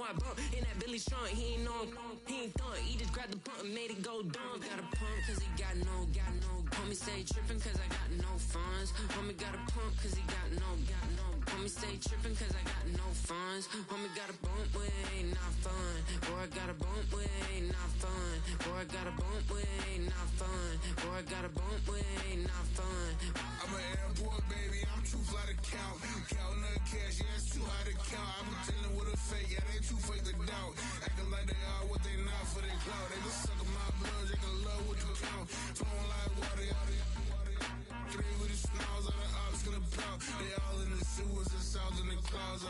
I bump in that Billy Strong. He ain't know, he ain't thought. He just grabbed the pump and made it go dumb. Got a pump cause he got no. Homie stay trippin' cause I got no funds. Homie got a pump cause he got no. Homie stay trippin' cause I got no funds. Homie got a bump with ain't not fun. Boy, I got a bump with ain't not fun. Boy, I got a bump with ain't not fun. Boy, I got a bump with ain't not fun. I'm an airport baby, I'm too fly to count. Counting the cash, yeah, it's too high to count. I'm dealing with a fake, yeah, they too fake to doubt. Acting like they are what they not for their clout. They just suckin' my blood, they can love what you count. Flowing like water, three with the snows on the ops gonna pout. They all in the sewers, the south in the clouds.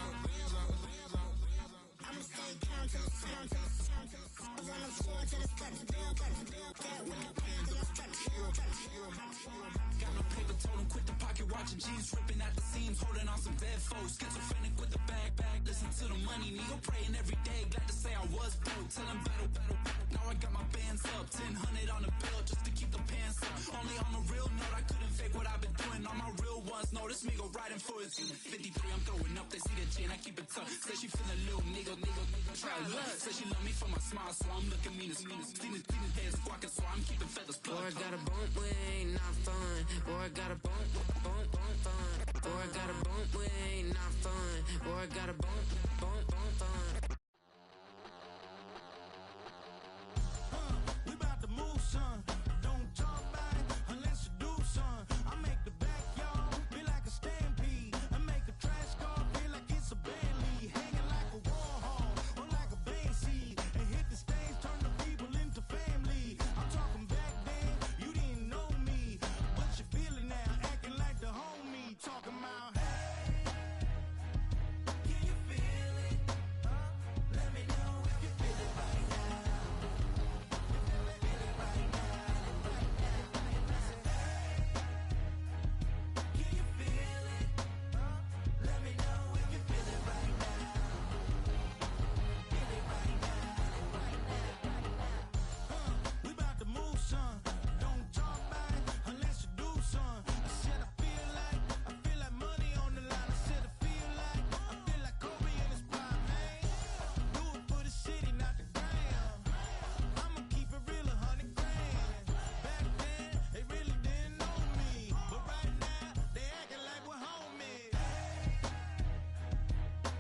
I'ma stay count to the sound. I wanna floor to the steps. That with the pants and the steps. Got no paper, told him quit the pocket watching G's ripping at the seams, holding on some dead foes. Schizophrenic with the bag. Listen to the money, nigga praying every day. Glad to say I was broke. Tell him battle. Now I got my bands up, 1000 on the bill just to keep the pants up. Only on a real note, I couldn't fake what I've been doing. All my real ones notice me go riding for it. 53, I'm throwing up. They see the chain, I keep it tough. Say she feeling little nigga. Try look. Say she love me for my smile, so I'm looking mean as Seen his head squawking, so I'm keeping feathers plucked. Boy, I got a bump with ain't not fun. Boy, I got a bump fun. Boy, I got a bump with ain't not fun. Boy, I got a bump fun. We about to move, son. Don't talk about it unless you do, son. I make the backyard feel like a stampede. I make a trash car feel like it's a Bentley. Hanging like a Warhol or like a Banksy. And hit the stage, turn the people into family. I'm talking back then, you didn't know me. But you feel it now, acting like the homie. Talking about, hey, can you feel it? Let me know if you feel it right now. We about to move, son. Don't talk about it unless you do, son. I said I feel like money on the line. I said I feel like Kobe in his prime, man. Do it for the city, not the gram. I'ma keep it real, 100 grand. Back then, they really didn't know me, but right now, they acting like we're homies.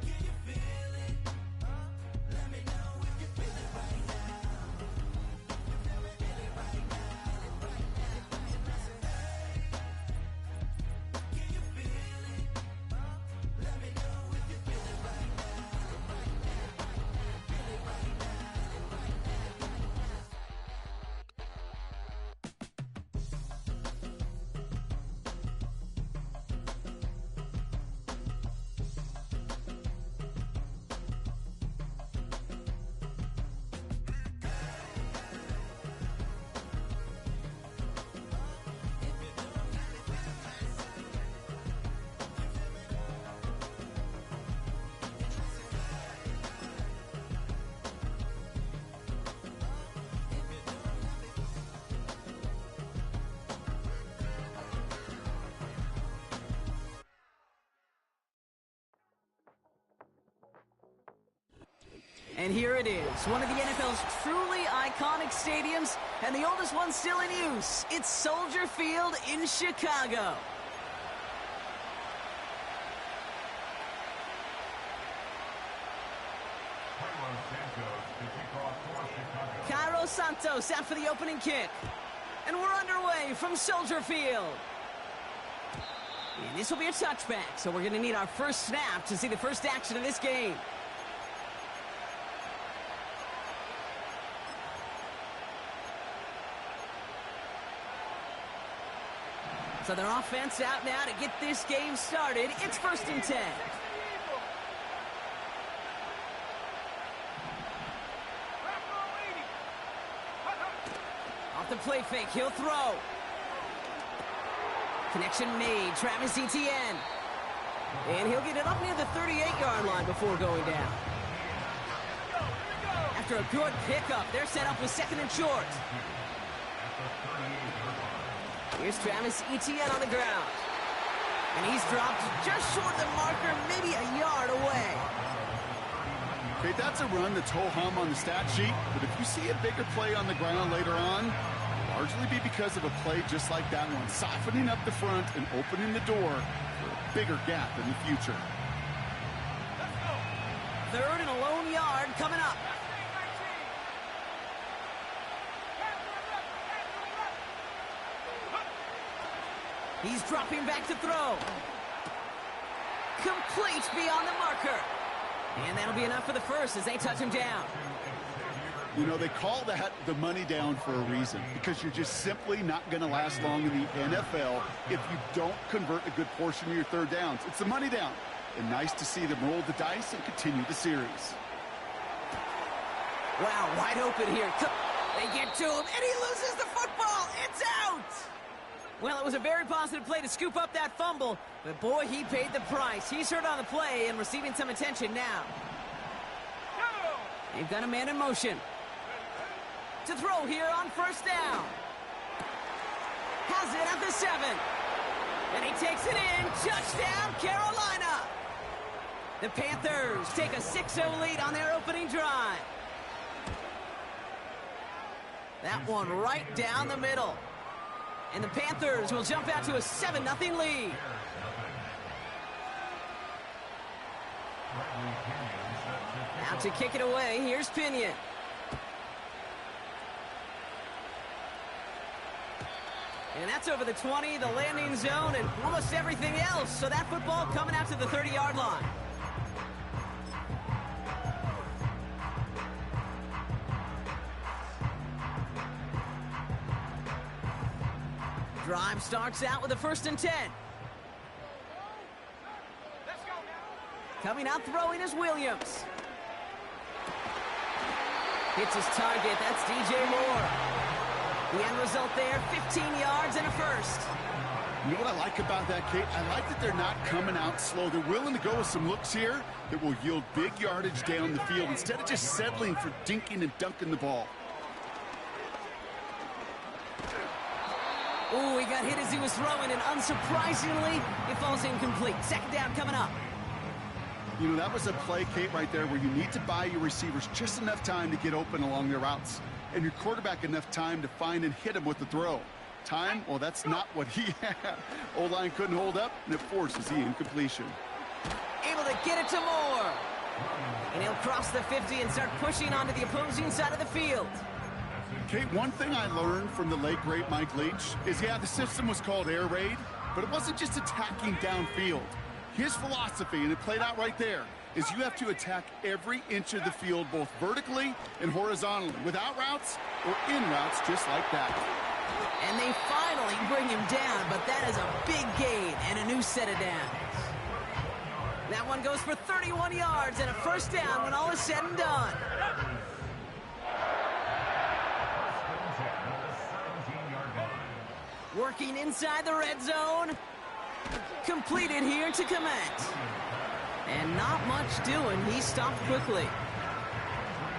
Can you feel it? Let me know if you feel it right now. Can you feel it? Let me know if you feel it right now. And here it is, one of the NFL's truly iconic stadiums, and the oldest one still in use. It's Soldier Field in Chicago. Cairo Santos out for the opening kick. And we're underway from Soldier Field. And this will be a touchback, so we're going to need our first snap to see the first action of this game. So their offense out now to get this game started. It's 1st and 10. Off the play fake, he'll throw. Connection made, Travis Etienne. And he'll get it up near the 38-yard line before going down. After a good pickup, they're set up with 2nd and short. Here's Travis Etienne on the ground. And he's dropped just short of the marker, maybe a yard away. Okay, that's a run that's ho-hum on the stat sheet, but if you see a bigger play on the ground later on, it'll largely be because of a play just like that one, softening up the front and opening the door for a bigger gap in the future. Third and a lone yard coming up. He's dropping back to throw. Complete beyond the marker. And that'll be enough for the first as they touch him down. You know, they call that the money down for a reason, because you're just simply not going to last long in the NFL if you don't convert a good portion of your third downs. It's the money down. And nice to see them roll the dice and continue the series. Wow, wide open here. They get to him, and he loses the football. It's out! Well, it was a very positive play to scoop up that fumble, but boy, he paid the price. He's hurt on the play and receiving some attention now. They've got a man in motion. To throw here on first down. Has it at the 7. And he takes it in. Touchdown, Carolina! The Panthers take a 6-0 lead on their opening drive. That one right down the middle. And the Panthers will jump out to a 7-0 lead. Now to kick it away, here's Pinion. And that's over the 20, the landing zone, and almost everything else. So that football coming out to the 30-yard line. Drive starts out with a 1st and 10. Coming out throwing is Williams. Hits his target. That's DJ Moore. The end result there, 15 yards and a first. You know what I like about that, Kate? I like that they're not coming out slow. They're willing to go with some looks here that will yield big yardage down the field instead of just settling for dinking and dunking the ball. Oh, he got hit as he was throwing, and unsurprisingly, it falls incomplete. 2nd down coming up. You know, that was a play, Kate, right there where you need to buy your receivers just enough time to get open along their routes, and your quarterback enough time to find and hit him with the throw. Time? Well, that's not what he had. O-line couldn't hold up, and it forces the incompletion. Able to get it to Moore. And he'll cross the 50 and start pushing onto the opposing side of the field. Kate, one thing I learned from the late, great Mike Leach is, yeah, the system was called air raid, but it wasn't just attacking downfield. His philosophy, and it played out right there, is you have to attack every inch of the field, both vertically and horizontally, without routes or in routes just like that. And they finally bring him down, but that is a big gain and a new set of downs. That one goes for 31 yards and a 1st down when all is said and done. Working inside the red zone. Completed here to Komet. And not much doing. He stopped quickly.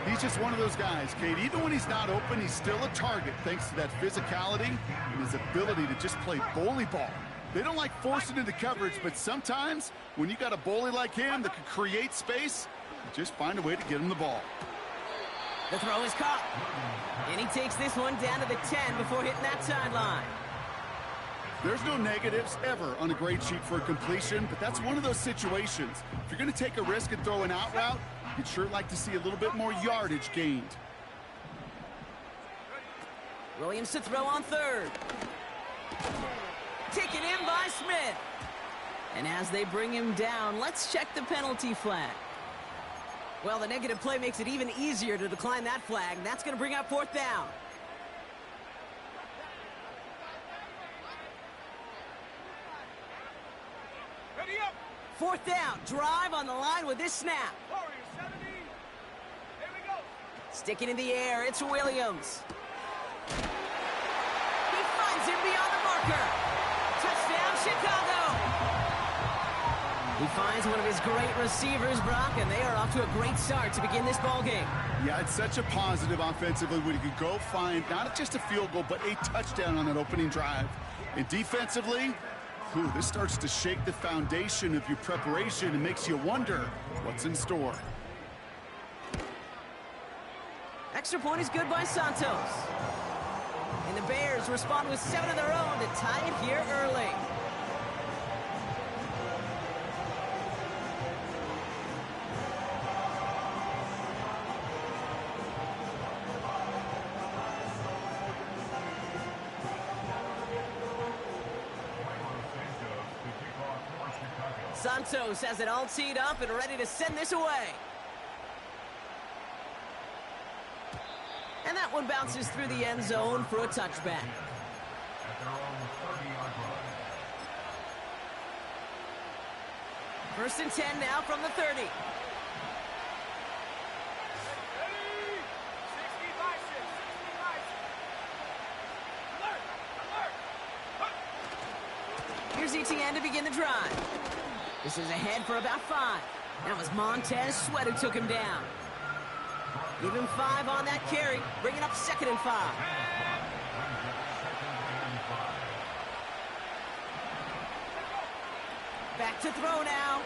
He's just one of those guys, Kate. Even when he's not open, he's still a target thanks to that physicality and his ability to just play bully ball. They don't like forcing into coverage, but sometimes when you got a bully like him that can create space, you just find a way to get him the ball. The throw is caught. And he takes this one down to the 10 before hitting that sideline. There's no negatives ever on a grade sheet for a completion, but that's one of those situations. If you're going to take a risk and throw an out route, you'd sure like to see a little bit more yardage gained. Williams to throw on 3rd. Taken in by Smith. And as they bring him down, let's check the penalty flag. Well, the negative play makes it even easier to decline that flag. That's going to bring up 4th down. Ready up. 4th down. Drive on the line with this snap. Warriors 70. Here we go. Sticking in the air, it's Williams. He finds him beyond the marker. Touchdown, Chicago. He finds one of his great receivers, Brock, and they are off to a great start to begin this ball game. Yeah, it's such a positive offensively when you could go find not just a field goal, but a touchdown on that opening drive. And defensively, this starts to shake the foundation of your preparation and makes you wonder what's in store. extra point is good by Santos. And the Bears respond with 7 of their own to tie it here early. Santos has it all teed up and ready to send this away. And that one bounces through the end zone for a touchback. First and 10 now from the 30. Here's ETN to begin the drive. This is ahead for about 5. That was Montez Sweat who took him down. Give him 5 on that carry. Bring it up 2nd and 5. Back to throw now.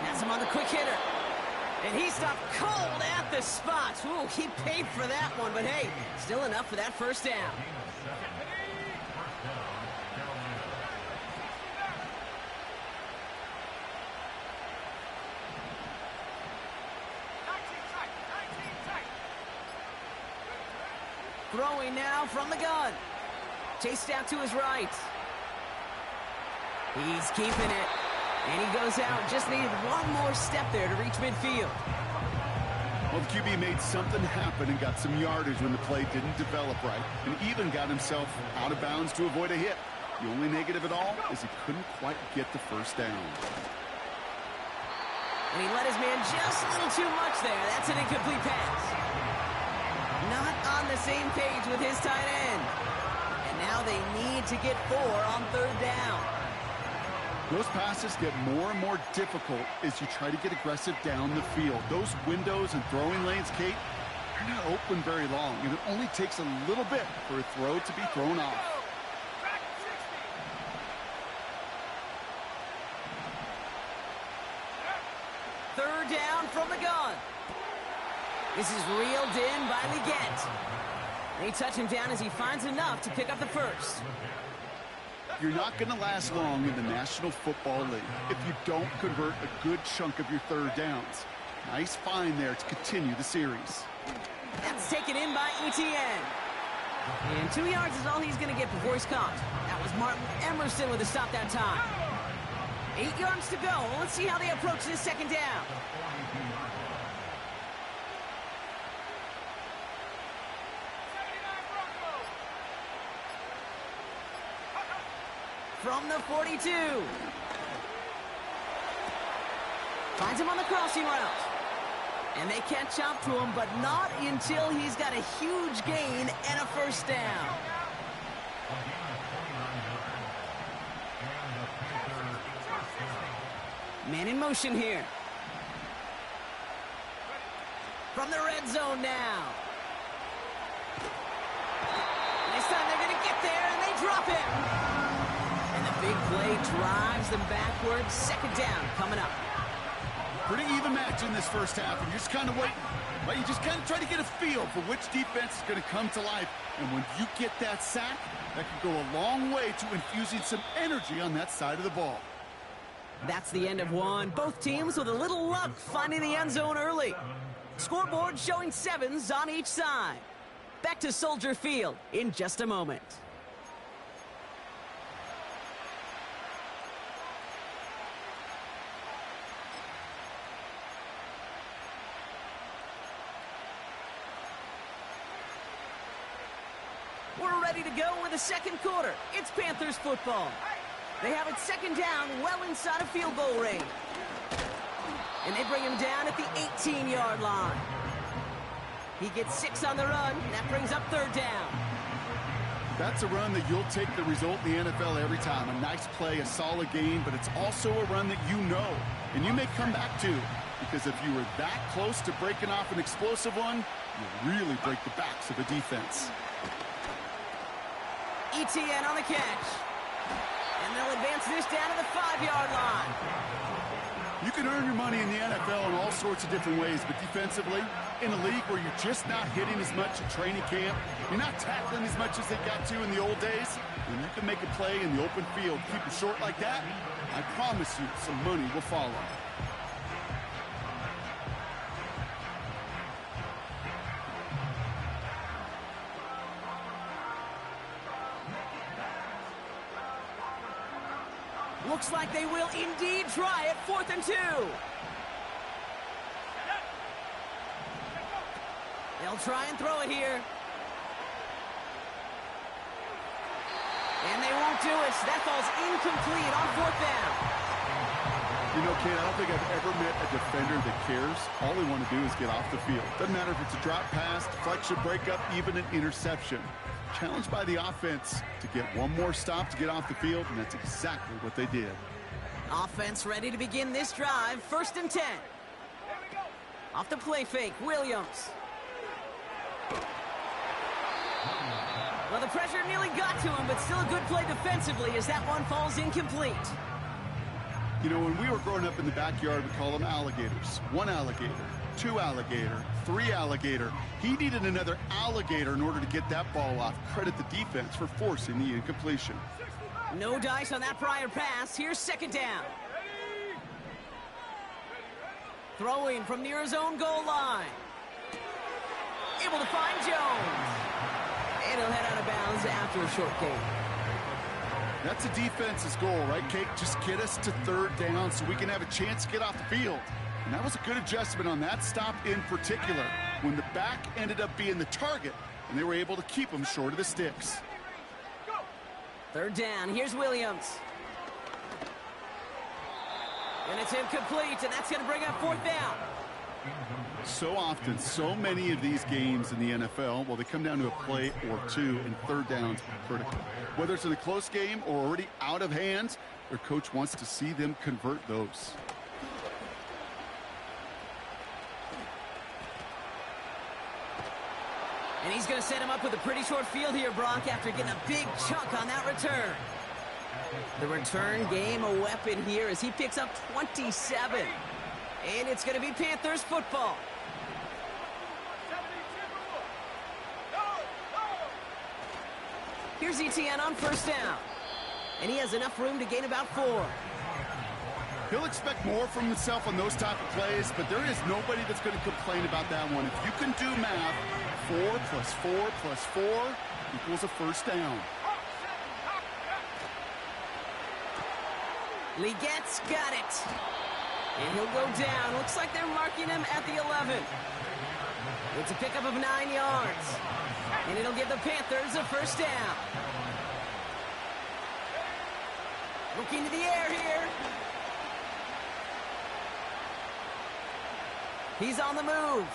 Has him on the quick hitter. And he stopped cold at the spot. Ooh, he paid for that one, but hey, still enough for that first down. Throwing now from the gun. Chased out to his right. He's keeping it. And he goes out. Just needed one more step there to reach midfield. Well, the QB made something happen and got some yardage when the play didn't develop right. And even got himself out of bounds to avoid a hit. The only negative at all is he couldn't quite get the first down. And he let his man just a little too much there. That's an incomplete pass. Not on the same page with his tight end. And now they need to get 4 on 3rd down. Those passes get more and more difficult as you try to get aggressive down the field. Those windows and throwing lanes, Kate, they're not open very long, and it only takes a little bit for a throw to be thrown off. Third down from the gun. This is reeled in by Leggett. They touch him down as he finds enough to pick up the first. You're not going to last long in the National Football League if you don't convert a good chunk of your 3rd downs. Nice find there to continue the series. That's taken in by ETN. And 2 yards is all he's going to get before he's caught. That was Martin Emerson with a stop that time. 8 yards to go. Let's see how they approach this 2nd down. From the 42. Finds him on the crossing route. And they catch up to him, but not until he's got a huge gain and a first down. Man in motion here. From the red zone now. This time they're going to get there, and they drop him. Big play drives them backwards. 2nd down coming up. Pretty even match in this first half, and you're just kind of waiting. Right? You just kind of try to get a feel for which defense is going to come to life. And when you get that sack, that can go a long way to infusing some energy on that side of the ball. That's the end of one. Both teams with a little luck finding the end zone early. Scoreboard showing 7s on each side. Back to Soldier Field in just a moment. We're ready to go with the 2nd quarter. It's Panthers football. They have it 2nd down, well inside of field goal range. And they bring him down at the 18-yard line. He gets 6 on the run, and that brings up 3rd down. That's a run that you'll take the result in the NFL every time. A nice play, a solid game, but it's also a run that you know, and you may come back to. Because if you were that close to breaking off an explosive one, you really break the backs of a defense. ETN on the catch. And they'll advance this down to the 5-yard line. You can earn your money in the NFL in all sorts of different ways, but defensively, in a league where you're just not hitting as much at training camp, you're not tackling as much as they got to in the old days, when you can make a play in the open field, keep it short like that, I promise you some money will follow. Looks like they will indeed try it. 4th and 2. They'll try and throw it here. And they won't do it. That falls incomplete on 4th down. You know, Kate, I don't think I've ever met a defender that cares. All they want to do is get off the field. Doesn't matter if it's a drop pass, deflection, breakup, even an interception. Challenged by the offense to get one more stop to get off the field, and that's exactly what they did. Offense ready to begin this drive. 1st and 10. Off the play fake, Williams. Well, the pressure nearly got to him, but still a good play defensively as that one falls incomplete. You know, when we were growing up in the backyard, we call them alligators. 1 alligator, 2 alligator, 3 alligator. He needed another alligator in order to get that ball off. Credit the defense for forcing the incompletion. No dice on that prior pass. Here's 2nd down. Throwing from near his own goal line. Able to find Jones. And he'll head out of bounds after a short gain. That's a defense's goal, right, Kate? Just get us to 3rd down so we can have a chance to get off the field. And that was a good adjustment on that stop in particular, when the back ended up being the target, and they were able to keep him short of the sticks. 3rd down. Here's Williams. And it's incomplete, and that's going to bring up 4th down. So often, so many of these games in the NFL, well, they come down to a play or two, and 3rd downs are critical. Whether it's in a close game or already out of hands, their coach wants to see them convert those. And he's going to set him up with a pretty short field here, Brock, after getting a big chunk on that return. The return game a weapon here as he picks up 27. And it's going to be Panthers football. Here's ETN on 1st down. And he has enough room to gain about 4. He'll expect more from himself on those type of plays, but there is nobody that's going to complain about that one. If you can do math, 4 plus 4 plus 4 equals a 1st down. Legette's got it. And he'll go down. Looks like they're marking him at the 11. It's a pickup of 9 yards. And it'll give the Panthers a 1st down. Looking to the air here. He's on the move.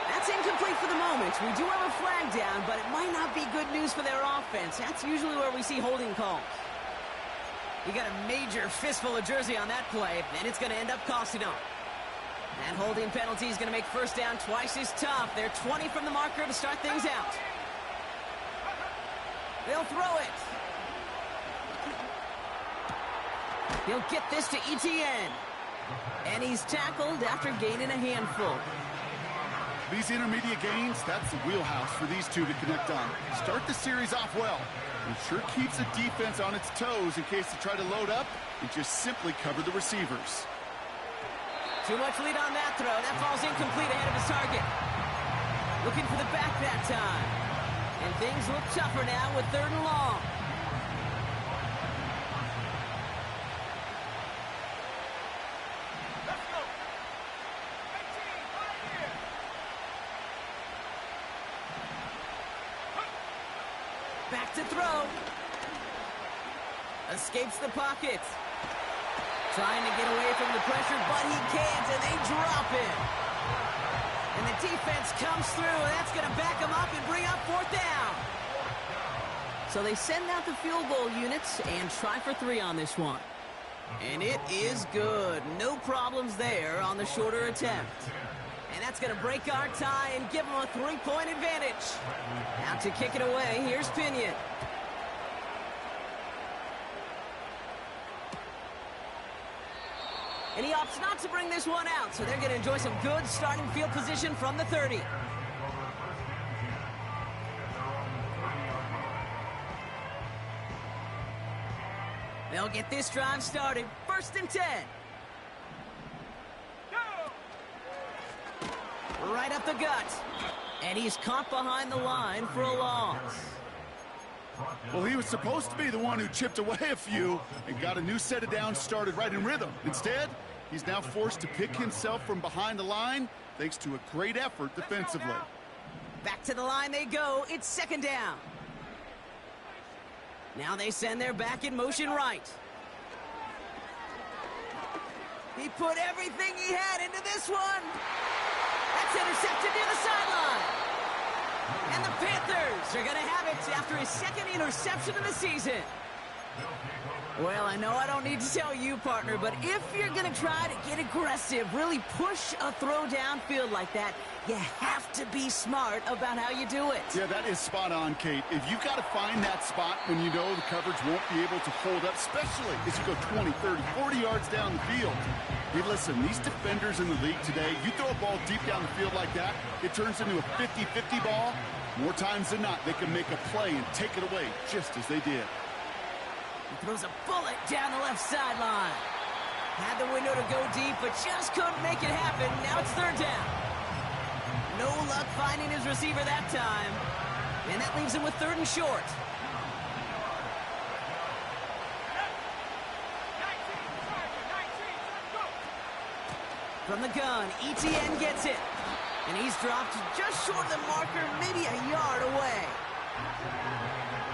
That's incomplete for the moment. We do have a flag down, but it might not be good news for their offense. That's usually where we see holding calls. You got a major fistful of jersey on that play, and it's going to end up costing them. That holding penalty is going to make 1st down twice as tough. They're 20 from the marker to start things out. They'll throw it. He'll get this to ETN. And he's tackled after gaining a handful. These intermediate gains, that's the wheelhouse for these two to connect on. Start the series off well. It sure keeps the defense on its toes in case they try to load up and just simply cover the receivers. Too much lead on that throw. That falls incomplete ahead of his target. Looking for the back that time. And things look tougher now with 3rd and long. Back to throw. Escapes the pocket. Trying to get away from the pressure, but he can't, and they drop him. And the defense comes through, and that's going to back him up and bring up 4th down. So they send out the field goal units and try for 3 on this one. And it is good. No problems there on the shorter attempt. And that's going to break our tie and give them a 3-point advantage. Out to kick it away, here's Pinion. And he opts not to bring this one out, so they're going to enjoy some good starting field position from the 30. They'll get this drive started. 1st and 10. Right up the gut. And he's caught behind the line for a loss. Well, he was supposed to be the one who chipped away a few and got a new set of downs started right in rhythm. Instead, he's now forced to pick himself from behind the line thanks to a great effort defensively. Back to the line they go. It's 2nd down. Now they send their back in motion right. He put everything he had into this one. That's intercepted near the sideline. And the Panthers are going to have it after his 2nd interception of the season. Well, I know I don't need to tell you, partner, but if you're going to try to get aggressive, really push a throw downfield like that, you have to be smart about how you do it. Yeah, that is spot on, Kate. If you've got to find that spot when you know the coverage won't be able to hold up, especially as you go 20, 30, 40 yards down the field. Hey, listen, these defenders in the league today, you throw a ball deep down the field like that, it turns into a 50-50 ball. More times than not, they can make a play and take it away just as they did. He throws a bullet down the left sideline. Had the window to go deep, but just couldn't make it happen. Now it's 3rd down. No luck finding his receiver that time. And that leaves him with 3rd and short. From the gun, ETN gets it. And he's dropped just short of the marker, maybe a yard away.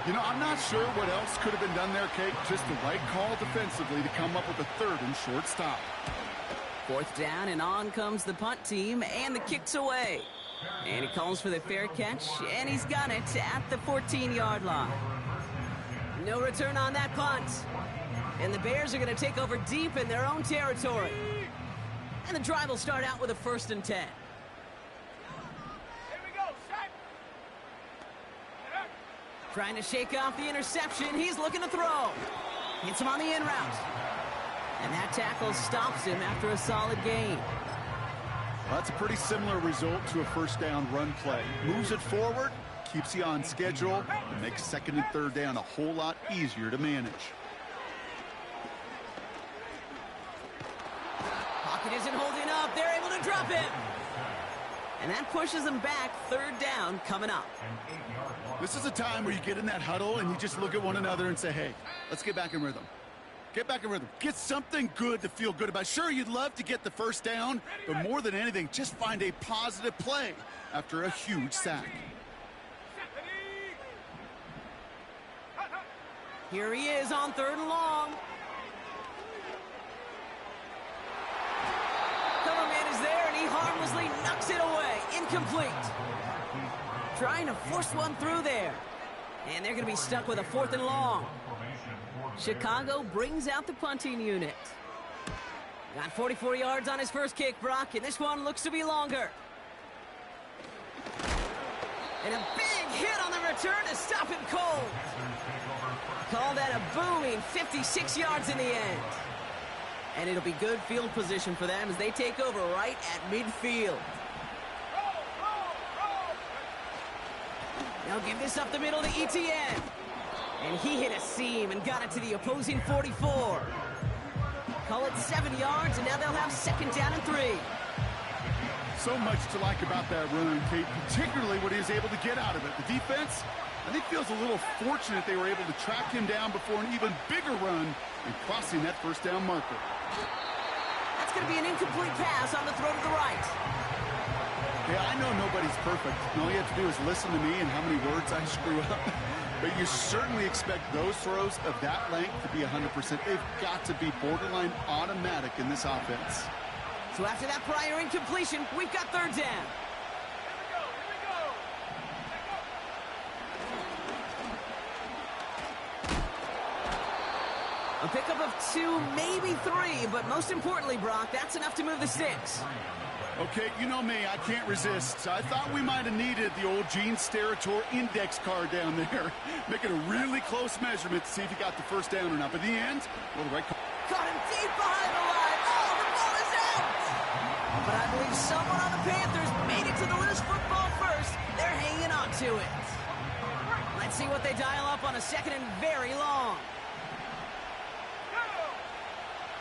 You know, I'm not sure what else could have been done there, Kate. Just the right call defensively to come up with a 3rd and short stop. 4th down, and on comes the punt team, and the kick's away. And he calls for the fair catch, and he's got it at the 14-yard line. No return on that punt. And the Bears are going to take over deep in their own territory. And the drive will start out with a 1st and 10. Trying to shake off the interception. He's looking to throw. Hits him on the in route. And that tackle stops him after a solid gain. Well, that's a pretty similar result to a 1st down run play. Moves it forward, keeps you on schedule, and makes 2nd and 3rd down a whole lot easier to manage. Pocket isn't holding up. They're able to drop him. And that pushes them back. 3rd down coming up. This is a time where you get in that huddle and you just look at one another and say, hey, let's get back in rhythm. Get back in rhythm. Get something good to feel good about. Sure, you'd love to get the 1st down, but more than anything, just find a positive play after a huge sack. Here he is on 3rd and long. Coverman is there, and he harmlessly knocks it away. Incomplete. Trying to force one through there. And they're going to be stuck with a 4th and long. Chicago brings out the punting unit. Got 44 yards on his first kick, Brock, and this one looks to be longer. And a big hit on the return to stop him cold. Call that a booming 56 yards in the end. And it'll be good field position for them as they take over right at midfield. Now give this up the middle to ETN. And he hit a seam and got it to the opposing 44. Call it 7 yards, and now they'll have 2nd down and 3. So much to like about that run, Kate, particularly what he was able to get out of it. The defense, I think, feels a little fortunate they were able to track him down before an even bigger run and crossing that 1st down marker. That's going to be an incomplete pass on the throw to the right. Yeah, I know nobody's perfect. All you have to do is listen to me and how many words I screw up. But you certainly expect those throws of that length to be 100%. They've got to be borderline automatic in this offense. So after that prior incompletion, we've got 3rd down. A pickup of 2, maybe 3, but most importantly, Brock, that's enough to move the sticks. Okay, you know me, I can't resist. I thought we might have needed the old Gene Steratore index card down there. Making a really close measurement to see if he got the 1st down or not. But in the end, well, the right call. Got him deep behind the line. Oh, the but I believe someone on the Panthers made it to the loose football first. They're hanging on to it. Let's see what they dial up on a second and very long.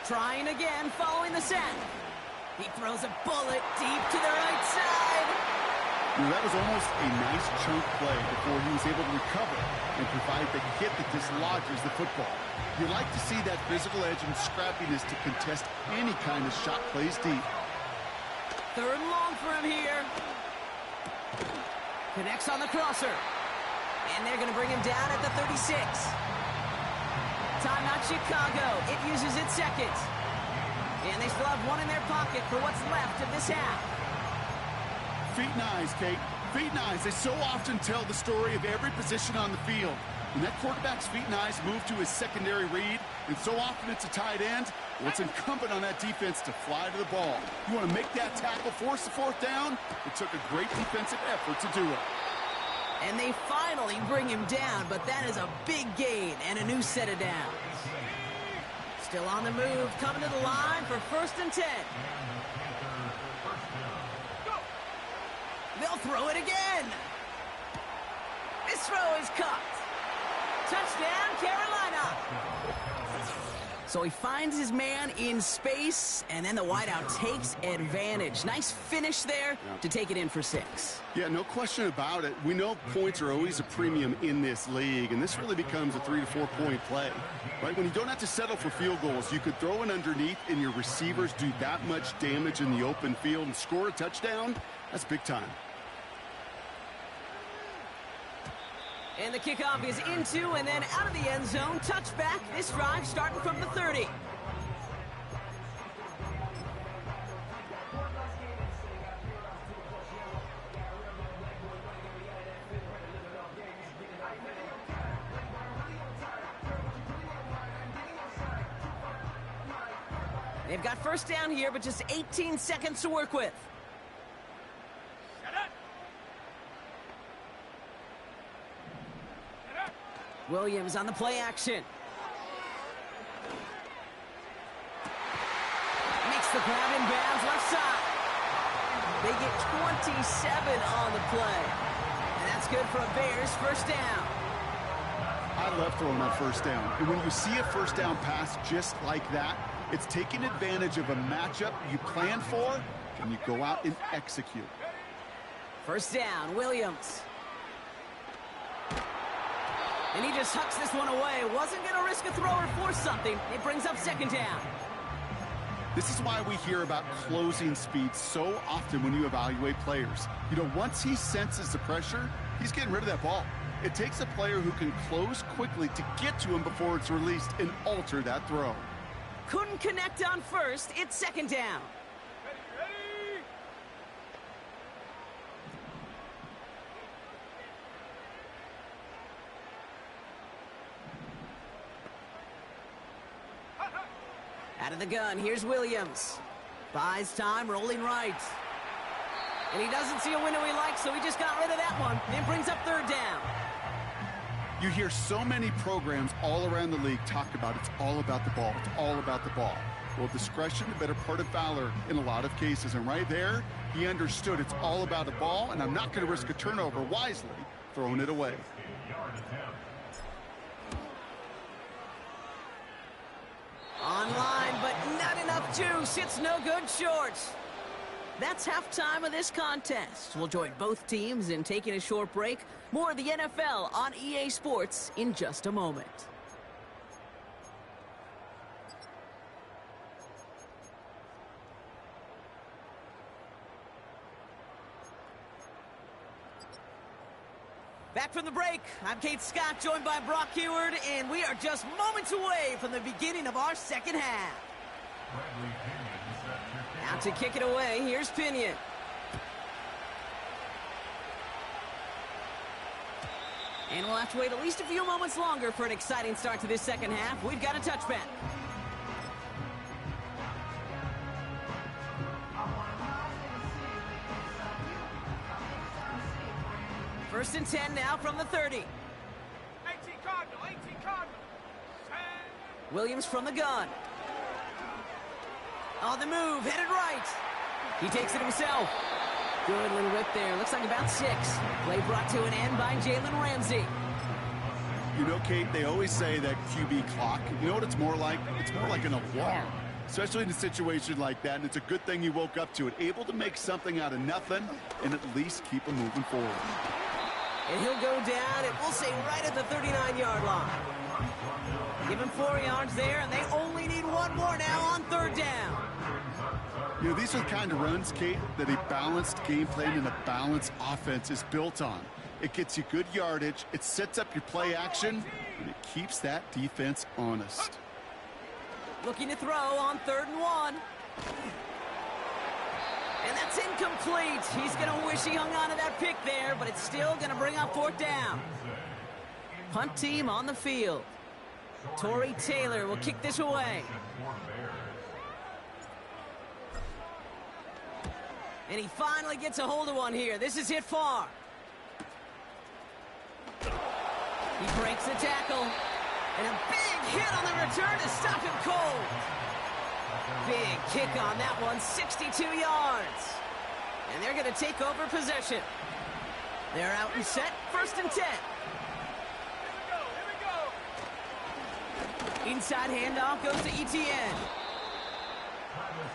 Trying again, following the sack. He throws a bullet deep to the right side. That was almost a nice chunk play before he was able to recover and provide the hit that dislodges the football. You like to see that physical edge and scrappiness to contest any kind of shot plays deep. Third and long for him here. Connects on the crosser. And they're going to bring him down at the 36. Timeout Chicago. It uses its second. And they still have one in their pocket for what's left of this half. Feet and eyes, Kate. Feet and eyes. They so often tell the story of every position on the field. When that quarterback's feet and eyes move to his secondary read, and so often it's a tight end, well, it's incumbent on that defense to fly to the ball. You want to make that tackle, force the fourth down? It took a great defensive effort to do it. And they finally bring him down, but that is a big gain and a new set of downs. Still on the move, coming to the line for 1st and 10. They'll throw it again. This throw is caught. Touchdown, Carolina. So he finds his man in space, and then the wideout takes advantage. Nice finish there to take it in for 6. Yeah, no question about it. We know points are always a premium in this league, and this really becomes a 3 to 4 point play. Right? When you don't have to settle for field goals, you could throw it underneath, and your receivers do that much damage in the open field and score a touchdown. That's big time. And the kickoff is into and then out of the end zone. Touchback. This drive starting from the 30. They've got 1st down here, but just 18 seconds to work with. Williams on the play action. Makes the grab in bounds left side. They get 27 on the play. And that's good for a Bears 1st down. I love throwing that 1st down. And when you see a 1st down pass just like that, it's taking advantage of a matchup you plan for, and you go out and execute. 1st down, Williams. And he just hucks this one away. Wasn't going to risk a throw or force something. It brings up 2nd down. This is why we hear about closing speed so often when you evaluate players. You know, once he senses the pressure, he's getting rid of that ball. It takes a player who can close quickly to get to him before it's released and alter that throw. Couldn't connect on 1st. It's 2nd down. Out of the gun, here's Williams. Buys time, rolling right. And he doesn't see a window he likes, so he just got rid of that one. And brings up 3rd down. You hear so many programs all around the league talk about it's all about the ball. It's all about the ball. Well, discretion, the better part of valor in a lot of cases. And right there, he understood it's all about the ball, and I'm not going to risk a turnover, wisely throwing it away. Online, but not enough juice. It's no good short. That's halftime of this contest. We'll join both teams in taking a short break. More of the NFL on EA Sports in just a moment. Back from the break, I'm Kate Scott, joined by Brock Heward, and we are just moments away from the beginning of our 2nd half. Now to kick it away, here's Pinion. And we'll have to wait at least a few moments longer for an exciting start to this 2nd half. We've got a touchback. First and 10 now from the 30. 18 Cardinal, 18 Cardinal. 10. Williams from the gun. On the move, headed right. He takes it himself. Good little rip there. Looks like about 6. Play brought to an end by Jalen Ramsey. You know, Kate, they always say that QB clock, you know what it's more like? It's more like an alarm, especially in a situation like that, and it's a good thing you woke up to it, able to make something out of nothing and at least keep them moving forward. And he'll go down, and we'll say right at the 39-yard line. Give him 4 yards there, and they only need 1 more now on 3rd down. You know, these are the kind of runs, Kate, that a balanced game plan and a balanced offense is built on. It gets you good yardage, it sets up your play action, and it keeps that defense honest. Looking to throw on 3rd and 1. And that's incomplete. He's going to wish he hung on to that pick there, but it's still going to bring up 4th down. Punt team on the field. Torrey Taylor will kick this away. And he finally gets a hold of one here. This is hit far. He breaks the tackle. And a big hit on the return to stop him cold. Big kick on that one, 62 yards. And they're going to take over possession. They're out and set, 1st and 10. Inside handoff goes to Etienne.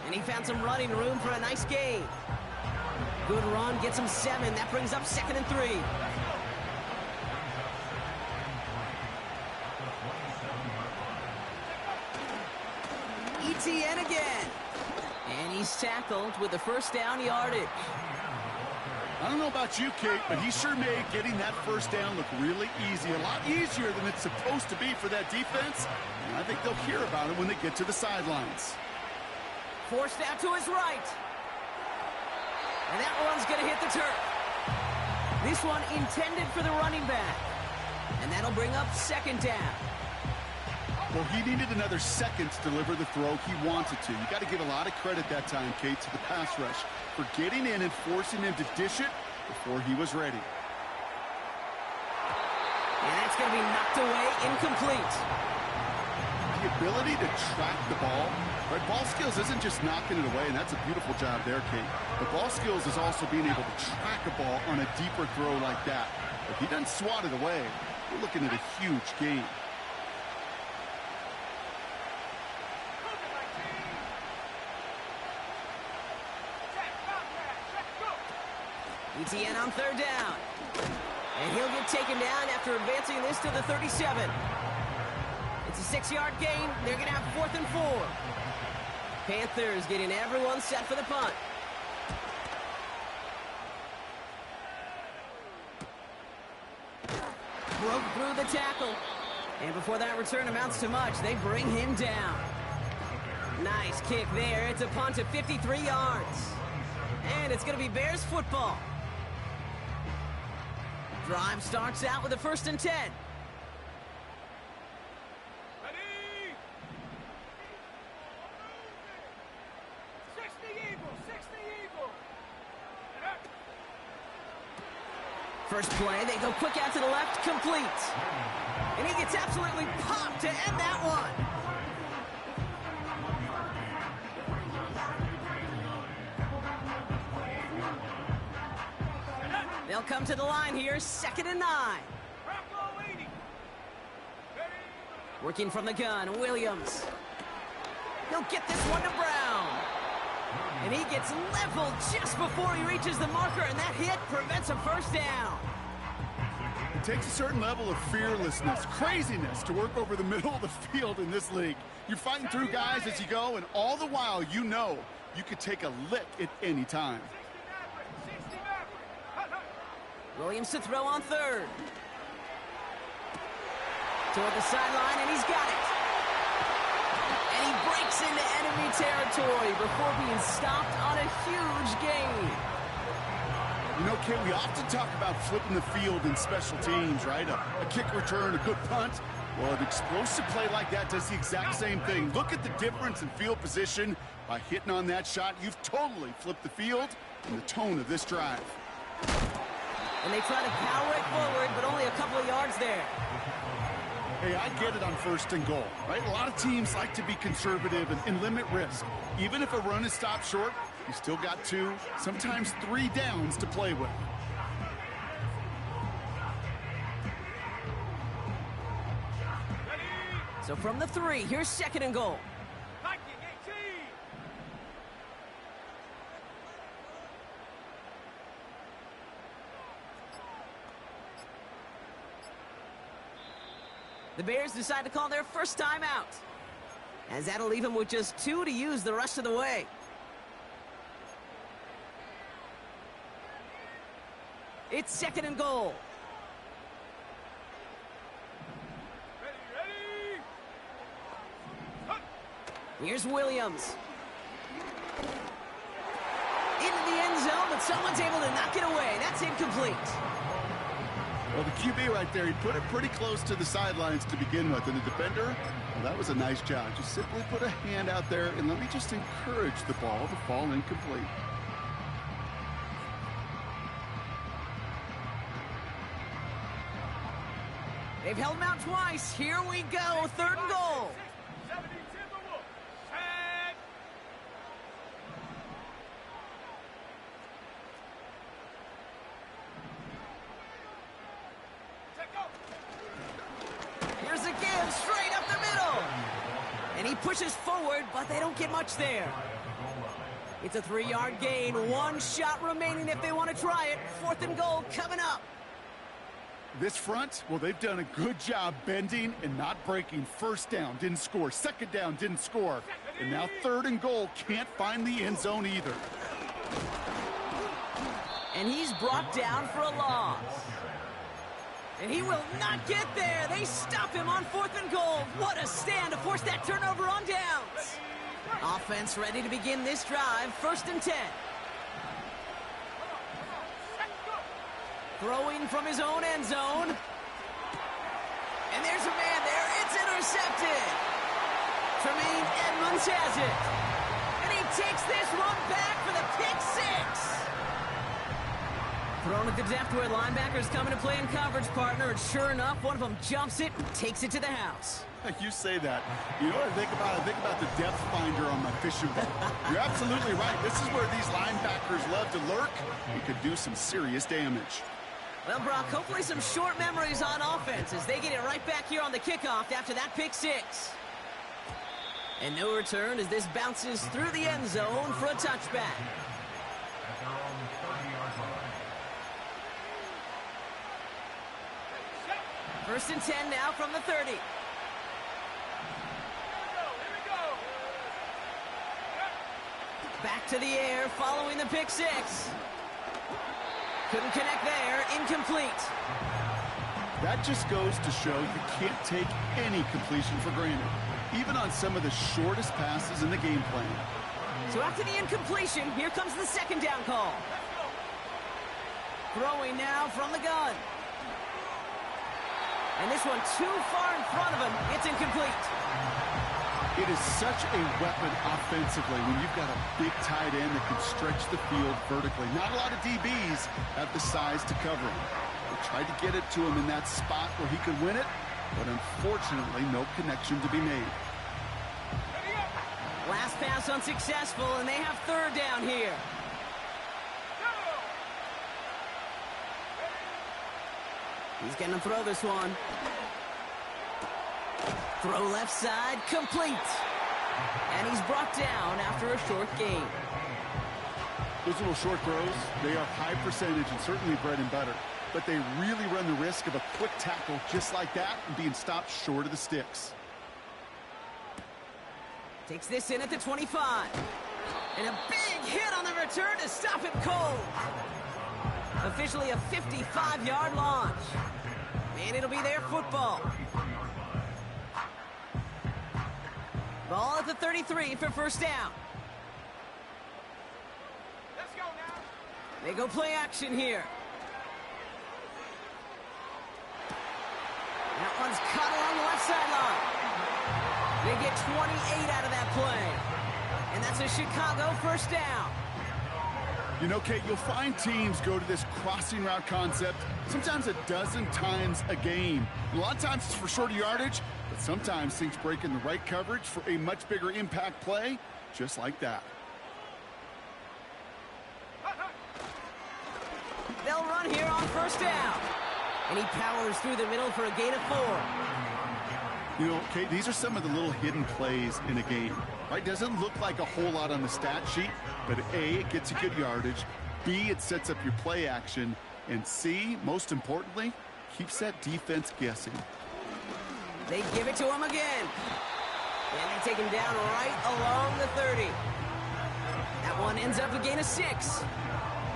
And he found some running room for a nice gain. Good run, gets him 7. That brings up 2nd and 3. Etienne again. And he's tackled with the 1st down yardage. I don't know about you, Kate, but he sure made getting that 1st down look really easy. A lot easier than it's supposed to be for that defense. And I think they'll hear about it when they get to the sidelines. Forced out to his right. And that one's going to hit the turf. This one intended for the running back. And that'll bring up 2nd down. Well, he needed another second to deliver the throw he wanted to. You got to give a lot of credit that time, Kate, to the pass rush for getting in and forcing him to dish it before he was ready. And that's going to be knocked away, incomplete. The ability to track the ball, right? Ball skills isn't just knocking it away, and that's a beautiful job there, Kate. But ball skills is also being able to track a ball on a deeper throw like that. If he doesn't swat it away, we're looking at a huge gain. Etienne on 3rd down. And he'll get taken down after advancing this to the 37. It's a 6-yard gain. They're going to have 4th and 4. Panthers getting everyone set for the punt. Broke through the tackle. And before that return amounts to much, they bring him down. Nice kick there. It's a punt of 53 yards. And it's going to be Bears football. Drive starts out with a 1st and 10. Ready? 60 Eagle. First play, they go quick out to the left, complete. And he gets absolutely popped to end that one. They'll come to the line here, 2nd and 9. Working from the gun, Williams. He'll get this one to Brown. And he gets leveled just before he reaches the marker, and that hit prevents a 1st down. It takes a certain level of fearlessness, craziness to work over the middle of the field in this league. You're fighting through guys as you go, and all the while you know you could take a lick at any time. Williams to throw on 3rd. Toward the sideline, and he's got it. And he breaks into enemy territory before being stopped on a huge gain. You know, Kate, we often talk about flipping the field in special teams, right? A kick return, a good punt. Well, an explosive play like that does the exact same thing. Look at the difference in field position. By hitting on that shot, you've totally flipped the field and the tone of this drive. And they try to power it forward, but only a couple of yards there. Hey, I get it on 1st and goal, right? A lot of teams like to be conservative and limit risk. Even if a run is stopped short, You still got 2, sometimes 3 downs to play with. So from the 3, here's 2nd and goal. The Bears decide to call their first time out, as that'll leave them with just 2 to use the rest of the way. It's 2nd and goal. Here's Williams. Into the end zone, but someone's able to knock it away. That's incomplete. Well, the QB right there, he put it pretty close to the sidelines to begin with. And the defender, well, that was a nice job. Just simply put a hand out there and let me just encourage the ball to fall incomplete. They've held him out twice. Here we go, 3rd and goal. Here's a give, straight up the middle. And he pushes forward, but they don't get much there. It's a 3-yard gain. 1 shot remaining if they want to try it. 4th and goal coming up. This front, well, they've done a good job bending and not breaking. 1st down, didn't score. 2nd down, didn't score. And now 3rd and goal, can't find the end zone either. And he's brought down for a loss. And he will not get there. They stop him on 4th and goal. What a stand to force that turnover on downs. Offense ready to begin this drive. 1st and 10. Throwing from his own end zone. And there's a man there. It's intercepted. Tremaine Edmonds has it. And he takes this one back for the pick 6. Thrown at the depth where linebackers coming to play in coverage, partner. And sure enough, one of them jumps it and takes it to the house. You say that. You know what I think about? I think about the depth finder on my fishing boat. You're absolutely right. This is where these linebackers love to lurk. You could do some serious damage. Well, Brock, hopefully some short memories on offense as they get it right back here on the kickoff after that pick 6. And no return as this bounces through the end zone for a touchback. First and 10 now from the 30. Back to the air following the pick 6. Couldn't connect there. Incomplete. That just goes to show you can't take any completion for granted, even on some of the shortest passes in the game plan. So after the incompletion, here comes the 2nd down call. Throwing now from the gun. And this one too far in front of him. It's incomplete. It is such a weapon offensively when you've got a big tight end that can stretch the field vertically. Not a lot of DBs have the size to cover him. They tried to get it to him in that spot where he could win it, but unfortunately no connection to be made. Last pass unsuccessful, and they have 3rd down here. He's going to throw this one. Throw left side, complete. And he's brought down after a short gain. Those little short throws, they are high percentage and certainly bread and butter. But they really run the risk of a quick tackle just like that and being stopped short of the sticks. Takes this in at the 25. And a big hit on the return to stop him cold. Officially a 55-yard launch. And it'll be their football. Ball at the 33 for 1st down. Let's go now. They go play action here. That one's cut along the left sideline. They get 28 out of that play. And that's a Chicago 1st down. You know, Kate, you'll find teams go to this crossing route concept sometimes a dozen times a game. A lot of times it's for shorter yardage, but sometimes things break in the right coverage for a much bigger impact play, just like that. They'll run here on first down. And he powers through the middle for a gain of 4. You know, Kate, these are some of the little hidden plays in a game, right? Doesn't look like a whole lot on the stat sheet, but A, it gets you good yardage, B, it sets up your play action, and C, most importantly, keeps that defense guessing. They give it to him again. And they take him down right along the 30. That one ends up a gain of 6.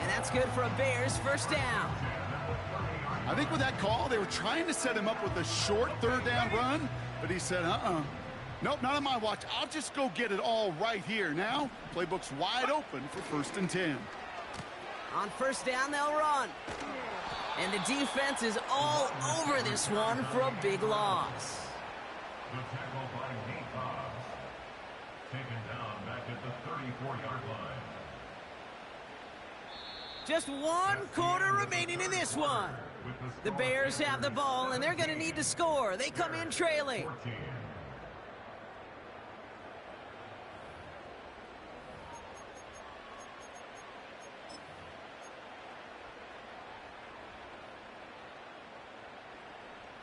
And that's good for a Bears first down. I think with that call, they were trying to set him up with a short third down run, but he said, nope, not on my watch. I'll just go get it all right here. Now, playbook's wide open for 1st and 10. On first down, they'll run. And the defense is all over this one for a big loss. The tackle by Nfasl. Taken down back at the 34-yard line. Just 1 quarter remaining in this one. The Bears have the ball, and they're going to need to score. They come in trailing.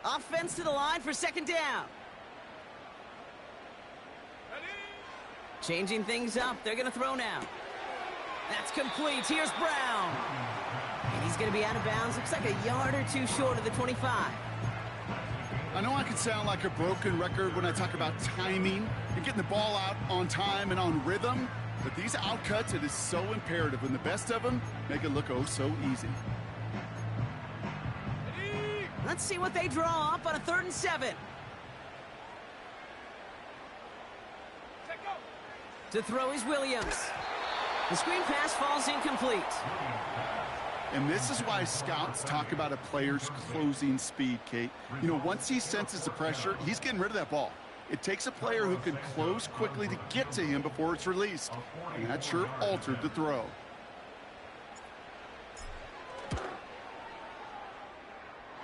Offense to the line for 2nd down. Changing things up. They're going to throw now. That's complete. Here's Brown. And he's going to be out of bounds. Looks like a yard or 2 short of the 25. I know I can sound like a broken record when I talk about timing and getting the ball out on time and on rhythm, but these outcuts, it is so imperative, and the best of them make it look oh so easy. Let's see what they draw up on a 3rd and 7. To throw is Williams. The screen pass falls incomplete. And this is why scouts talk about a player's closing speed, Kate. You know, once he senses the pressure, he's getting rid of that ball. It takes a player who can close quickly to get to him before it's released. And that sure altered the throw.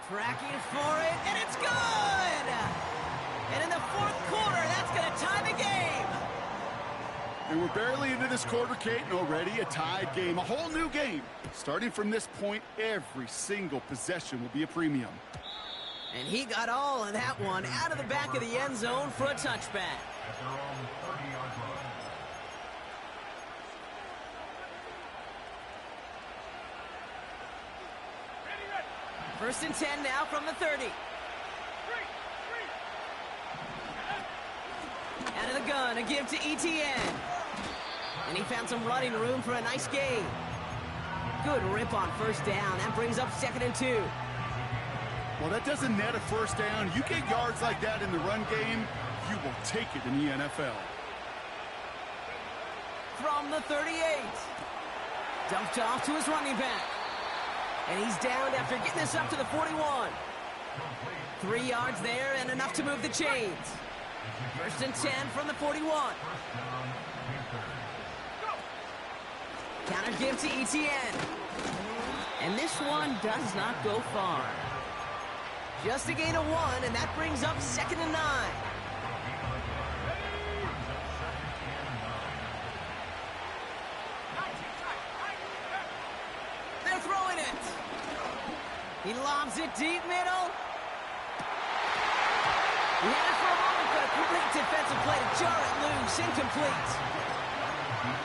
Tracking for it, and it's good! And in the 4th quarter, that's going to tie the game. And we're barely into this quarter, Kate, and already a tied game, a whole new game. Starting from this point, every single possession will be a premium. And he got all of that one out of the back of the end zone for a touchback. At their own 30-yard line. First and 10 now from the 30. Out of the gun, a give to ETN. And he found some running room for a nice gain. Good rip on first down. That brings up 2nd and 2. Well, that doesn't net a first down. You get yards like that in the run game, you will take it in the NFL. From the 38. Dumped off to his running back. And he's down after getting this up to the 41. 3 yards there and enough to move the chains. First and 10 from the 41. Counter give to ETN. And this one does not go far. Just a gain of 1, and that brings up 2nd and 9. They're throwing it. He lobs it deep middle. He had it for a moment, but a great defensive play to jar it loose, incomplete.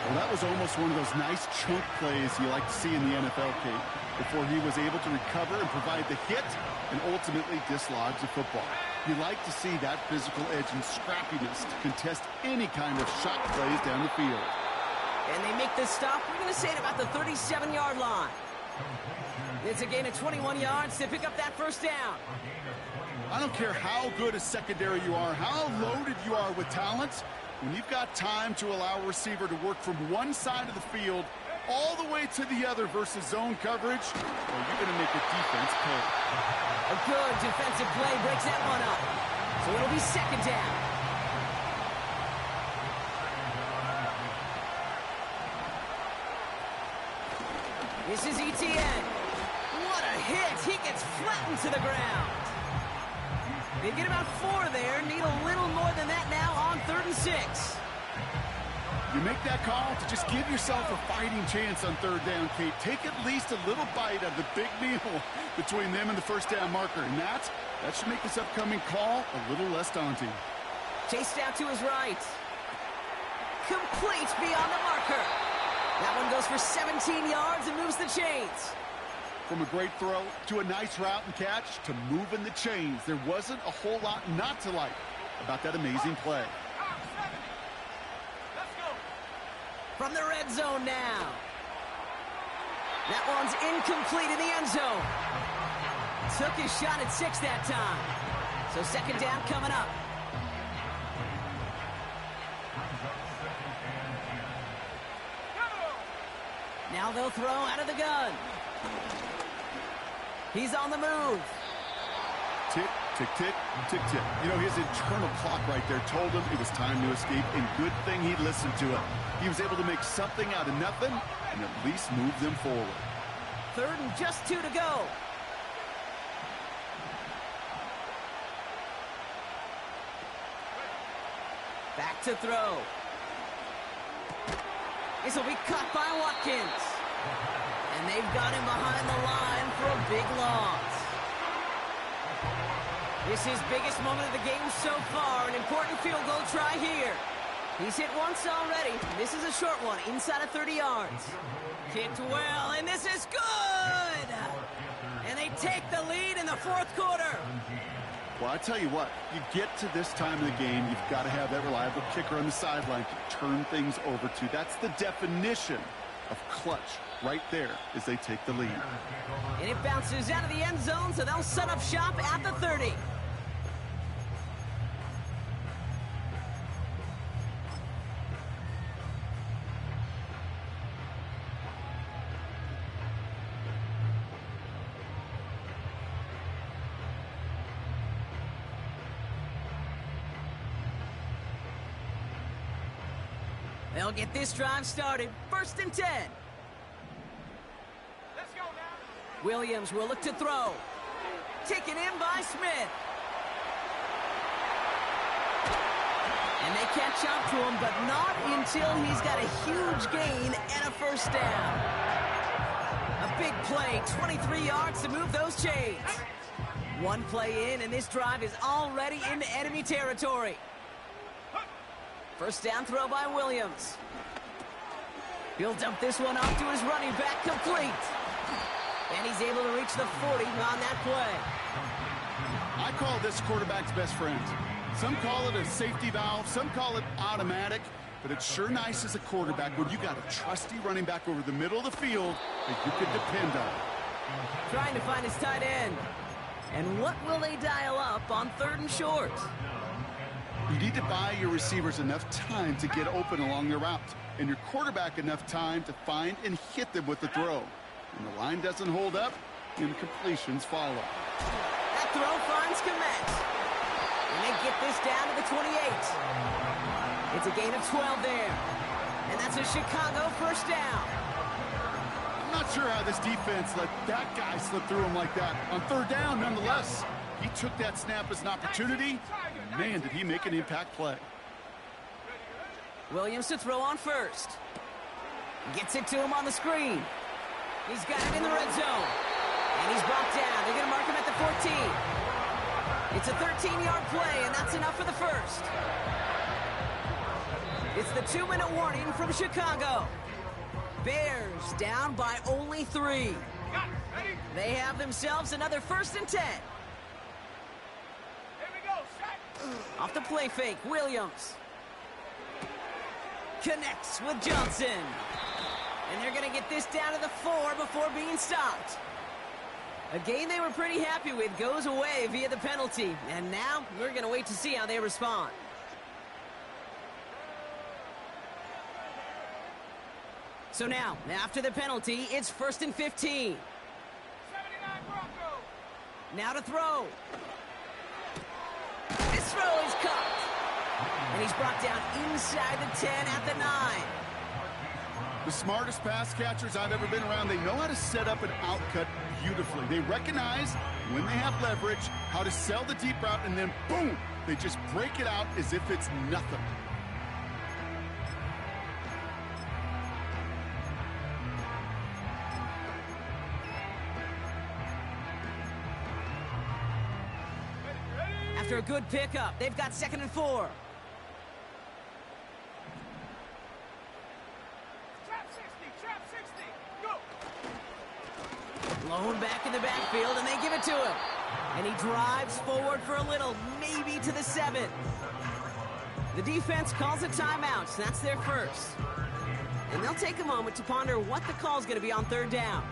Well, that was almost one of those nice chunk plays you like to see in the NFL, Kate, before he was able to recover and provide the hit and ultimately dislodge the football. You like to see that physical edge and scrappiness to contest any kind of shot plays down the field. And they make this stop, we're going to say, at about the 37-yard line. It's a gain of 21 yards to pick up that first down. I don't care how good a secondary you are, how loaded you are with talent, when you've got time to allow a receiver to work from one side of the field all the way to the other versus zone coverage, well, you're going to make a defense pay. A good defensive play breaks that one up. So it'll be 2nd down. This is ETN. What a hit. He gets flattened to the ground. They get about 4 there. Need a little more than that now on 3rd and 6. You make that call to just give yourself a fighting chance on third down, Kate. Take at least a little bite out of the big meal between them and the first down marker. And that should make this upcoming call a little less daunting. Chased out to his right. Complete beyond the marker. That one goes for 17 yards and moves the chains. From a great throw to a nice route and catch to moving the chains, there wasn't a whole lot not to like about that amazing play. From the red zone now. That one's incomplete in the end zone. Took his shot at 6 that time. So second down coming up. Now they'll throw out of the gun. He's on the move. Tick, tick, tick, tick, tick. You know, his internal clock right there told him it was time to escape, and good thing he listened to it. He was able to make something out of nothing and at least move them forward. Third and just 2 to go. Back to throw. This will be caught by Watkins. And they've got him behind the line for a big loss. This is his biggest moment of the game so far. An important field goal try here. He's hit once already. This is a short one, inside of 30 yards. Kicked well, and this is good! And they take the lead in the fourth quarter. Well, I tell you what, you get to this time of the game, you've got to have that reliable kicker on the sideline to turn things over to. That's the definition of clutch right there as they take the lead. And it bounces out of the end zone, so they'll set up shop at the 30. They'll get this drive started. First and 10. Let's go now. Williams will look to throw. Taken in by Smith. And they catch up to him, but not until he's got a huge gain and a first down. A big play, 23 yards to move those chains. One play in, and this drive is already into enemy territory. First down throw by Williams. He'll dump this one off to his running back, complete. And he's able to reach the 40 on that play. I call this quarterback's best friend. Some call it a safety valve, some call it automatic, but it's sure nice as a quarterback when you got a trusty running back over the middle of the field that you can depend on. Trying to find his tight end. And what will they dial up on third and short? You need to buy your receivers enough time to get open along their route, and your quarterback enough time to find and hit them with the throw. When the line doesn't hold up, incompletions follow. That throw finds Komet. And they get this down to the 28. It's a gain of 12 there. And that's a Chicago first down. I'm not sure how this defense let that guy slip through him like that. On third down, nonetheless, he took that snap as an opportunity. Man, did he make an impact play. Williams to throw on first. Gets it to him on the screen. He's got it in the red zone. And he's brought down. They're going to mark him at the 14. It's a 13-yard play, and that's enough for the first. It's the 2-minute warning from Chicago. Bears down by only 3. They have themselves another first and 10. Off the play fake, Williams. Connects with Johnson. And they're going to get this down to the 4 before being stopped. A game they were pretty happy with goes away via the penalty. And now we're going to wait to see how they respond. So now, after the penalty, it's first and 15. Now to throw. This throw is caught. And he's brought down inside the 10 at the 9. The smartest pass catchers I've ever been around, they know how to set up an outcut beautifully. They recognize when they have leverage, how to sell the deep route, and then boom, they just break it out as if it's nothing. After a good pickup, they've got 2nd and 4. Blown back in the backfield, and they give it to him. And he drives forward for a little, maybe to the 7. The defense calls a timeout, so that's their first. And they'll take a moment to ponder what the call's going to be on 3rd down.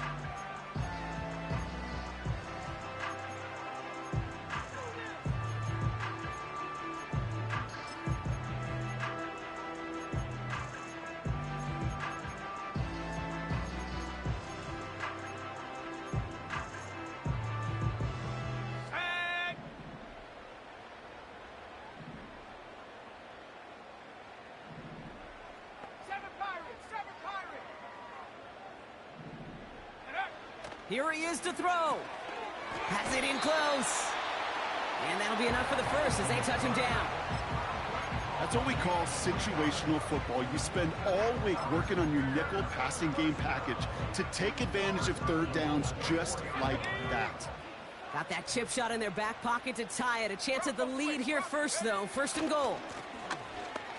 Here he is to throw. Has it in close. And that'll be enough for the first as they touch him down. That's what we call situational football. You spend all week working on your nickel passing game package to take advantage of 3rd downs just like that. Got that chip shot in their back pocket to tie it. A chance at the lead here first, though. 1st and goal.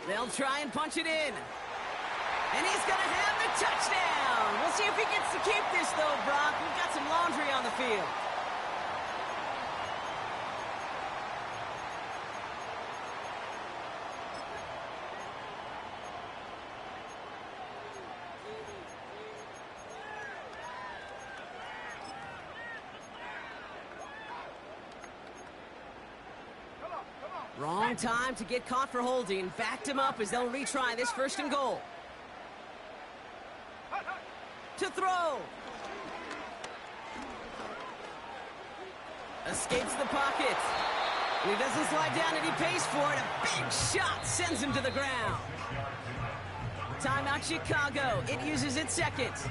They'll try and punch it in. And he's going to have the touchdown. We'll see if he gets to keep this, though, Brock. We've got some laundry on the field. Wrong time to get caught for holding. Backed him up as they'll retry this 1st and goal. To throw. Escapes the pocket. And he doesn't slide down and he pays for it. A big shot sends him to the ground. Timeout Chicago. It uses its 2nd.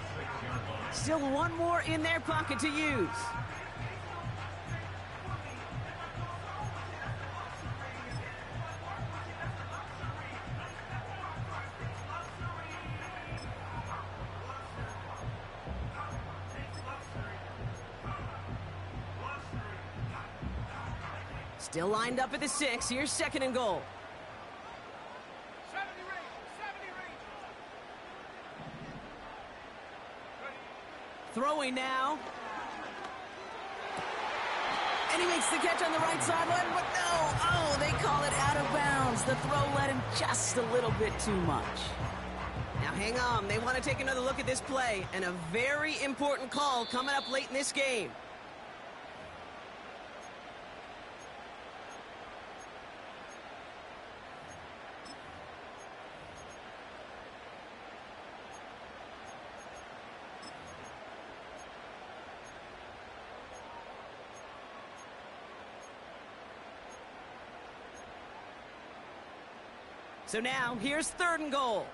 Still one more in their pocket to use. Still lined up at the 6. Here's 2nd and goal. 70 range. Throwing now. And he makes the catch on the right sideline, but no. Oh, they call it out of bounds. The throw led him just a little bit too much. Now hang on. They want to take another look at this play, and a very important call coming up late in this game. So now, here's 3rd and goal.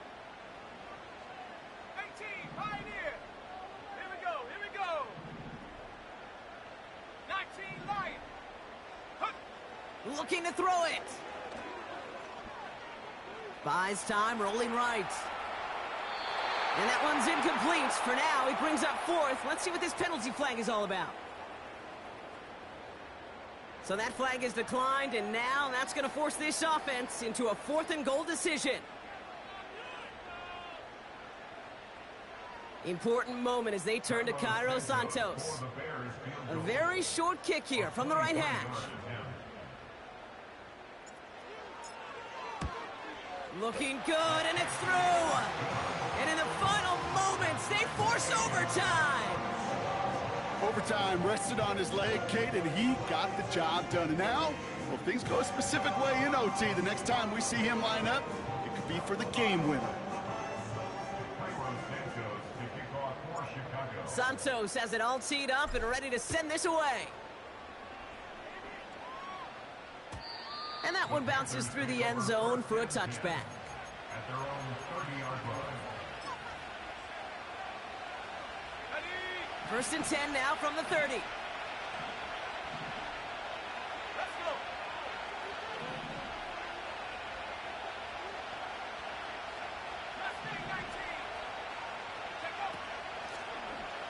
18, Pioneer. Here we go. 19, Lion. Looking to throw it. Buys time, rolling right. And that one's incomplete. For now, he brings up 4th. Let's see what this penalty flag is all about. So that flag is declined, and now that's going to force this offense into a 4th and goal decision. Important moment as they turn to Cairo Santos. A very short kick here from the right hash. Looking good, and it's through. And in the final moments, they force overtime. Overtime rested on his leg, Kate, and he got the job done. And now, well, if things go a specific way in OT, the next time we see him line up, it could be for the game winner. Santos has it all teed up and ready to send this away. And that one bounces through the end zone for a touchback. At their own 30-yard line. 1st and 10 now from the 30. Let's go.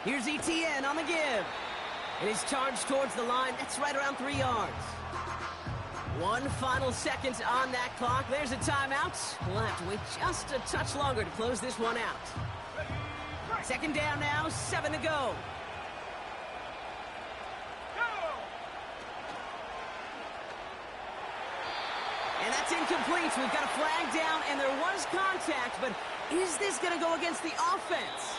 Here's ETN on the give. And he's charged towards the line. That's right around 3 yards. 1 final second on that clock. There's a timeout. We'll have to wait just a touch longer to close this one out. Second down now, 7 to go. And that's incomplete. We've got a flag down, and there was contact, but is this going to go against the offense?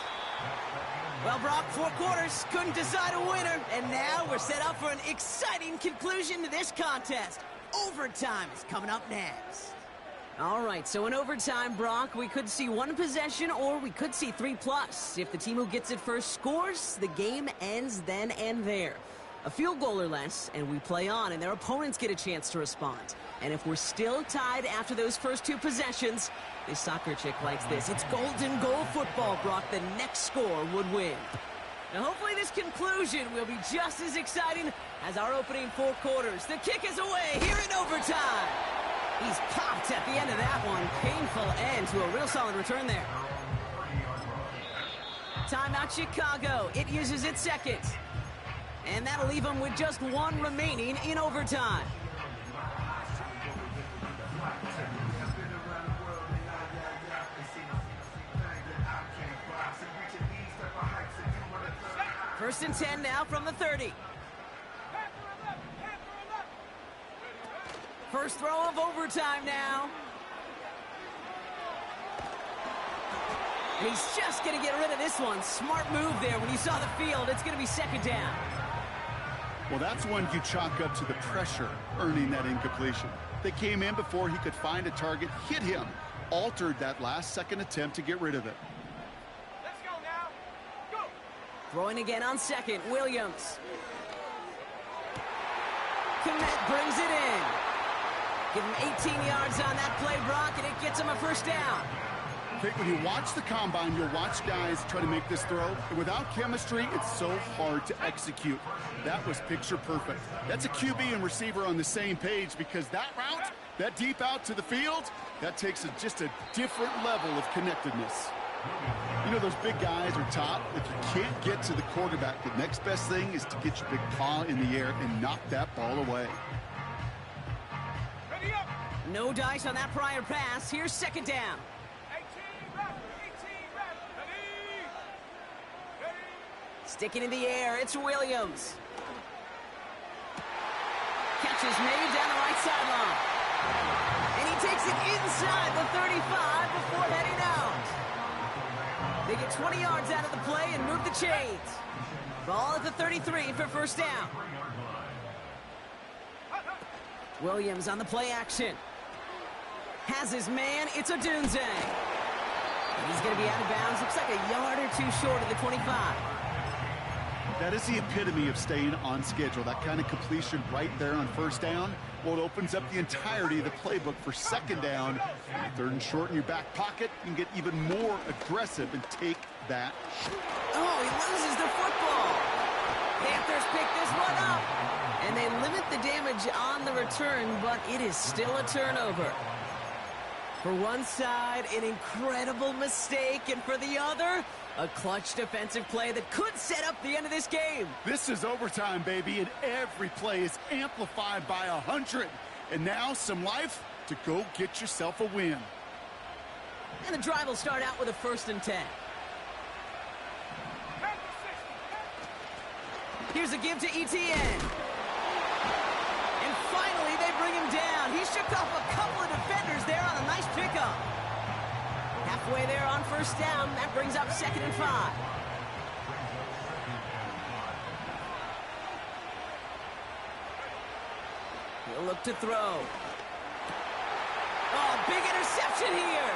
Well, Brock, 4 quarters, couldn't decide a winner, and now we're set up for an exciting conclusion to this contest. Overtime is coming up next. All right, so in overtime, Brock, we could see 1 possession or we could see 3+. If the team who gets it first scores, the game ends then and there. A field goal or less, and we play on, and their opponents get a chance to respond. And if we're still tied after those first 2 possessions, this soccer chick likes this. It's golden goal football, Brock. The next score would win. Now, hopefully this conclusion will be just as exciting as our opening 4 quarters. The kick is away here in overtime. He's popped at the end of that one. Painful end to a real solid return there. Timeout Chicago. It uses its second. And that'll leave them with just 1 remaining in overtime. First and 10 now from the 30. First throw of overtime now. And he's just going to get rid of this one. Smart move there when you saw the field. It's going to be second down. Well, that's one you chalk up to the pressure earning that incompletion. They came in before he could find a target, hit him, altered that last-second attempt to get rid of it. Let's go now. Go. Throwing again on second, Williams. Komet brings it in. Give him 18 yards on that play, Brock, and it gets him a first down. Okay, when you watch the combine, you'll watch guys try to make this throw, and without chemistry, it's so hard to execute. That was picture perfect. That's a QB and receiver on the same page, because that route, that deep out to the field, that takes just a different level of connectedness. You know, those big guys are top. If you can't get to the quarterback, the next best thing is to get your big paw in the air and knock that ball away. Ready up. No dice on that prior pass. Here's second down. 18 rep. 18 rep. Ready. Ready. Sticking in the air, it's Williams. Catch is made down the right sideline. And he takes it inside the 35 before heading out. They get 20 yards out of the play and move the chains. Ball at the 33 for first down. Williams on the play action. Has his man, it's a Dunze. And he's going to be out of bounds. Looks like a yard or 2 short of the 25. That is the epitome of staying on schedule. That kind of completion right there on first down. Well, it opens up the entirety of the playbook for second down. Third and short in your back pocket. You can get even more aggressive and take that. Oh, he loses the football. Panthers pick this one up. And they limit the damage on the return, but it is still a turnover. For one side, an incredible mistake, and for the other, a clutch defensive play that could set up the end of this game. This is overtime, baby, and every play is amplified by 100. And now some life to go get yourself a win. And the drive will start out with a first and 10. Here's a give to Etienne. And finally, they bring him down. He shook off a couple of defenders there on a nice pickup. Halfway there on first down. That brings up second and 5. He'll look to throw. Oh, big interception here.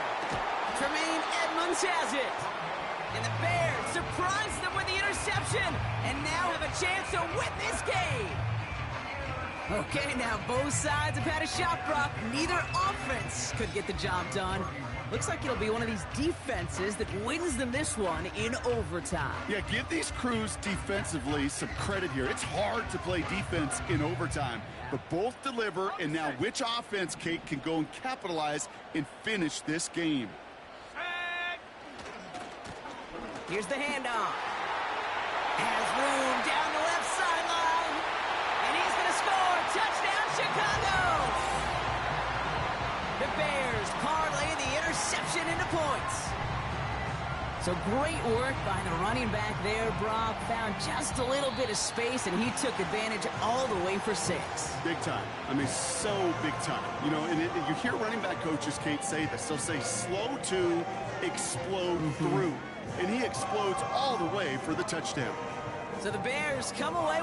Tremaine Edmonds has it. And the Bears surprise them with the interception and now have a chance to win this game. Okay, now both sides have had a shot, Brock. Neither offense could get the job done. Looks like it'll be one of these defenses that wins them this one in overtime. Yeah, give these crews defensively some credit here. It's hard to play defense in overtime, but both deliver, and now which offense, Kate, can go and capitalize and finish this game? Here's the handoff. Has room down the left sideline. And he's going to score. Touchdown, Chicago. The Bears parlay the interception into points. So great work by the running back there, Brock. Found just a little bit of space, and he took advantage all the way for 6. Big time. I mean, so big time. You know, and you hear running back coaches, Kate, say this. They'll say slow to explode through. And he explodes all the way for the touchdown. So the Bears come away with